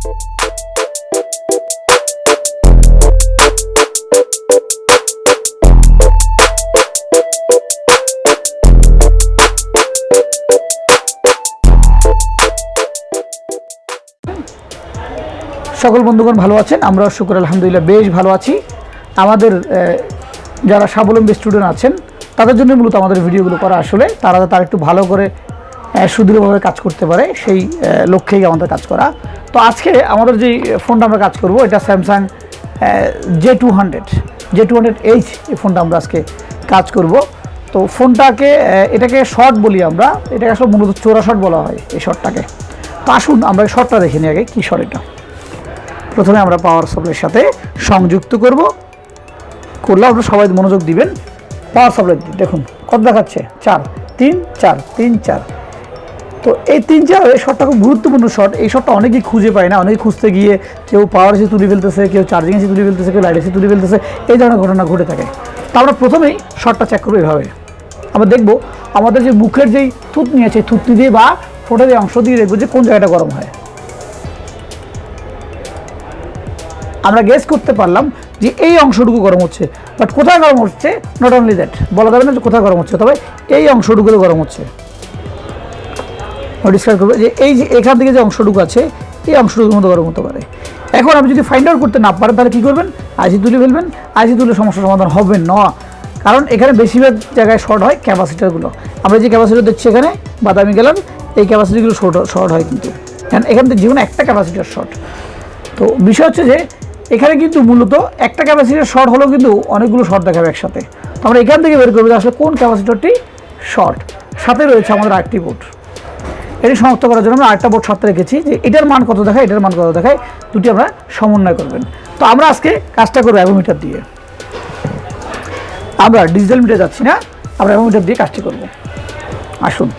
সকল বন্ধুগণ ভালো আছেন? আমরা শুকর আলহামদুলিল্লাহ বেশ ভালো আছি। আমাদের যারা স্বাবলম্বী স্টুডেন্ট আছেন তাদের জন্য মূলত আমাদের ভিডিওগুলো করা, আসলে তারা একটু ভালো করে সুদৃঢ়ভাবে কাজ করতে পারে সেই লক্ষ্যেই আমাদের কাজ করা। তো আজকে আমাদের যে ফোনটা আমরা কাজ করব এটা স্যামসাং J200H এই ফোনটা আমরা আজকে কাজ করব। তো এটাকে শর্ট বলি আমরা, এটাকে আসলে মূলত চোরা শর্ট বলা হয় এই শর্টটাকে। তো আসুন আমরা এই শর্টটা দেখে নিই আগে কী শর্ট এটা। প্রথমে আমরা পাওয়ার সাপ্লাইয়ের সাথে সংযুক্ত করলে আপনারা সবাই মনোযোগ দিবেন। পাওয়ার সাপ্লাই দেখুন কত দেখাচ্ছে, 4 3 4 3 4। তো এই 3 4 এই শর্টটা খুব গুরুত্বপূর্ণ শর্ট। এই শর্টটা অনেকেই খুঁজে পায় না, অনেকে খুঁজতে গিয়ে কেউ পাওয়ার এসে তুলে ফেলতেছে, কেউ চার্জিং এসে তুলে ফেলতেছে, কেউ লাইট এসে তুলে ফেলতেছে, এই ধরনের ঘটনা ঘটে থাকে। তো আমরা প্রথমেই শর্টটা চেক করবো এভাবে। আমরা দেখবো আমাদের যে মুখের যেই থুতনি আছে, থুতনি দিয়ে বা ফোটের এই অংশ দিয়ে দেখবো যে কোন জায়গাটা গরম হয়। আমরা গেস করতে পারলাম যে এই অংশটুকু গরম হচ্ছে, বাট কোথায় গরম হচ্ছে নট অনলি দ্যাট, বলা যাবে না যে কোথায় গরম হচ্ছে, তবে এই অংশটুকুতে গরম হচ্ছে। ডিসকাস করবো যে এই যে এখান থেকে যে অংশটুকু আছে এই অংশটুকুর মধ্যে গরম হতে পারে। এখন আপনি যদি ফাইন্ড আউট করতে না পারেন তাহলে কী করবেন? আইসি তুলে ফেলবেন। আইসি তুলে সমস্যার সমাধান হবে না, কারণ এখানে বেশিরভাগ জায়গায় শর্ট হয় ক্যাপাসিটারগুলো। আমরা যে ক্যাপাসিটার দেখছি এখানে বাদামি কালার, এই ক্যাপাসিটিগুলো শর্ট হয় কিন্তু এখান থেকে যে কোনো একটা ক্যাপাসিটার শর্ট। তো বিষয় হচ্ছে যে এখানে কিন্তু মূলত একটা ক্যাপাসিটার শর্ট হলেও কিন্তু অনেকগুলো শর্ট দেখাবে একসাথে। তো আমরা এখান থেকে বের করবো যে আসলে কোন ক্যাপাসিটারটি শর্ট। সাথে রয়েছে আমাদের আরেকটি বোর্ড, এটি শনাক্ত করার জন্য আমরা আরেকটা বোর্ড সাথে রেখেছি যে এটার মান কত দেখায়, এটার মান কত দেখায়, দুটি আমরা সমন্বয় করবেন। তো আমরা আজকে কাজটা করবো অ্যাভোমিটার দিয়ে। আমরা ডিজিটাল মিটার যাচ্ছি না, আমরা অ্যাভোমিটার দিয়ে কাজটি করব। আসুন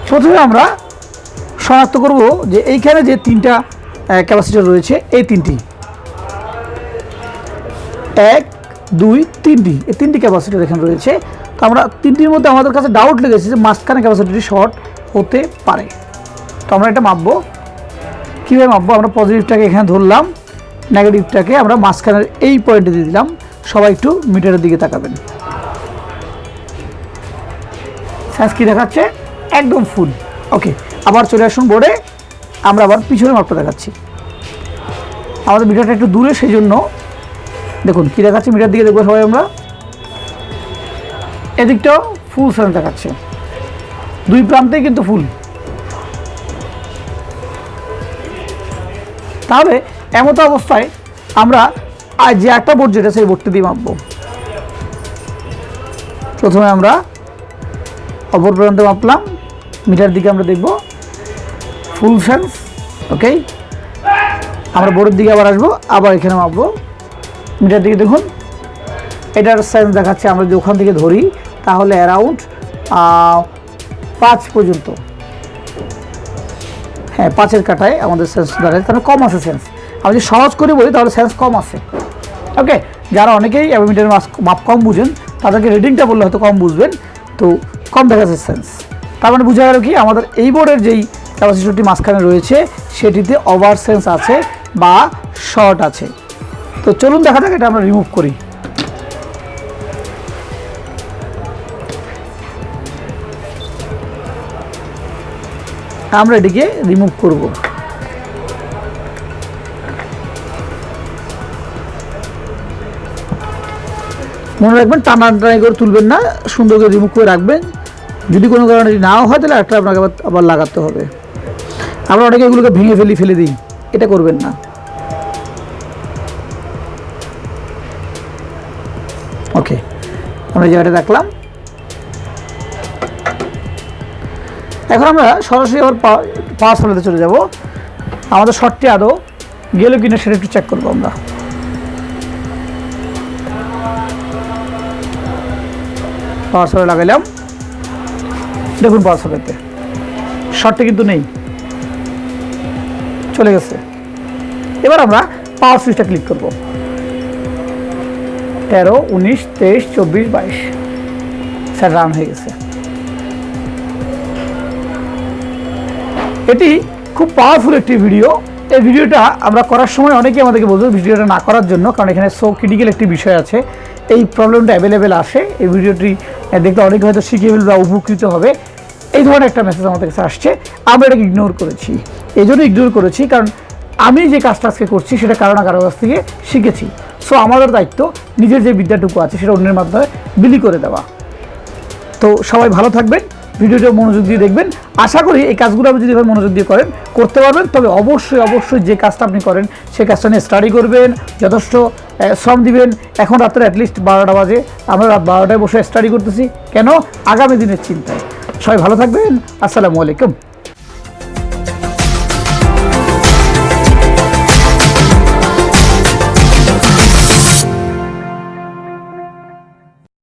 প্রথমে আমরা শনাক্ত করব যে এইখানে যে 3টা ক্যাপাসিটার রয়েছে, এই 3টি 1 2 3টি, এই 3টি ক্যাপাসিটার এখানে রয়েছে। তো আমরা 3টির মধ্যে আমাদের কাছে ডাউট লেগেছে যে মাঝখানে ক্যাপাসিটিটি শর্ট হতে পারে। তো আমরা এটা মাপবো। কীভাবে মাপবো? আমরা পজিটিভটাকে এখানে ধরলাম, নেগেটিভটাকে আমরা মাঝখানের এই পয়েন্টে দিয়ে দিলাম। সবাই একটু মিটারের দিকে তাকাবেন। সাইজ কী দেখাচ্ছে? একদম ফুল। ওকে, আবার চলে আসুন বোর্ডে। আমরা আবার পিছনে মাপটা দেখাচ্ছি। আমাদের মিটারটা একটু দূরে, সেই জন্য দেখুন কী দেখাচ্ছে, মিটার দিকে দেখবো সবাই আমরা। এদিকটাও ফুল সাইজ দেখাচ্ছে, দুই প্রান্তেই কিন্তু ফুল। তাহলে এমতো অবস্থায় আমরা যে একটা বোর্ড যেটা সেই বোর্ডটি দিয়ে মাপবো। প্রথমে আমরা অপর প্রান্তে মাপলাম, মিটার দিকে আমরা দেখব ফুল সেন্স। ওকে, আমরা বোর্ডের দিকে আবার আসবো, আবার এখানে মাপবো। মিটার দিকে দেখুন এটার সেন্স দেখাচ্ছে, আমরা যদি ওখান থেকে ধরি তাহলে অ্যারাউন্ড 5 পর্যন্ত। হ্যাঁ, 5-এর কাটায় আমাদের সেন্স দেখাচ্ছে, তাহলে কম আছে সেন্স। আমি যদি সহজ করে বলি তাহলে সেন্স কম আছে। ওকে, যারা অনেকেই অ্যাভোমিটারের মাপ কম বুঝেন তাদেরকে রিডিংটা বললে হয়তো কম বুঝবেন। তো কম দেখাচ্ছে সেন্স, তার মানে বোঝা গেল কি আমাদের এই বোর্ডের যেই ক্যাপাসিটরটি মাঝখানে রয়েছে সেটিতে ওভার সেন্স আছে বা শর্ট আছে। তো চলুন দেখা যাক এটা আমরা রিমুভ করি। আমরা এটিকে রিমুভ করব। মনে রাখবেন টানাটানি করে তুলবেন না, সুন্দর করে রিমুভ করে রাখবেন। যদি কোনো কারণে নাও হয় তাহলে একটা আপনাকে আবার লাগাতে হবে। আমরা অনেকে এগুলোকে ভেঙে ফেলে দিই, এটা করবেন না। ওকে, আমরা জায়গাটা রাখলাম। এখন আমরা সরাসরি আবার পাওয়ার সাপ্লাইতে চলে যাব। আমাদের শর্টটি আদৌ গেল কিনা সেটা একটু চেক করবো আমরা। পাওয়ার সাপ্লাই লাগাইলাম, দেখুন পাওয়ার সাপ্লাইতে শর্টটি কিন্তু নেই, চলে গেছে। এবার আমরা পাওয়ার সুইচটা ক্লিক করব। 13 19 23 24 22 স্যার রান হয়ে গেছে। এটি খুব পাওয়ারফুল একটি ভিডিও। এই ভিডিওটা আমরা করার সময় অনেকেই আমাদেরকে বলতো ভিডিওটা না করার জন্য, কারণ এখানে সো ক্রিটিক্যাল একটি বিষয় আছে, এই প্রবলেমটা অ্যাভেলেবেল আসে, এই ভিডিওটি দেখলে অনেকে হয়তো শিখে ফেলবে বা উপকৃত হবে, এই ধরনের একটা মেসেজ আমাদের কাছে আসছে। আমরা এটাকে ইগনোর করেছি। এই জন্য ইগনোর করেছি কারণ আমি যে কাজটা আজকে করছি সেটা কারো না কারো কাছ থেকে শিখেছি। সো আমাদের দায়িত্ব নিজের যে বিদ্যাটুকু আছে সেটা অন্যের মাধ্যমে বিলি করে দেওয়া। তো সবাই ভালো থাকবেন, ভিডিওটা মনোযোগ দিয়ে দেখবেন। আশা করি এই কাজগুলো আপনি যদি এবার মনোযোগ দিয়ে করেন করতে পারবেন। তবে অবশ্যই অবশ্যই যে কাজটা আপনি করেন সেই কাজটা নিয়ে স্টাডি করবেন, যথেষ্ট শ্রম দিবেন। এখন রাত্রে অ্যাটলিস্ট 12টা বাজে, আমরা রাত 12টায় বসে স্টাডি করতেছি কেন? আগামী দিনের চিন্তায়। সবাই ভালো থাকবেন। আসসালামু আলাইকুম।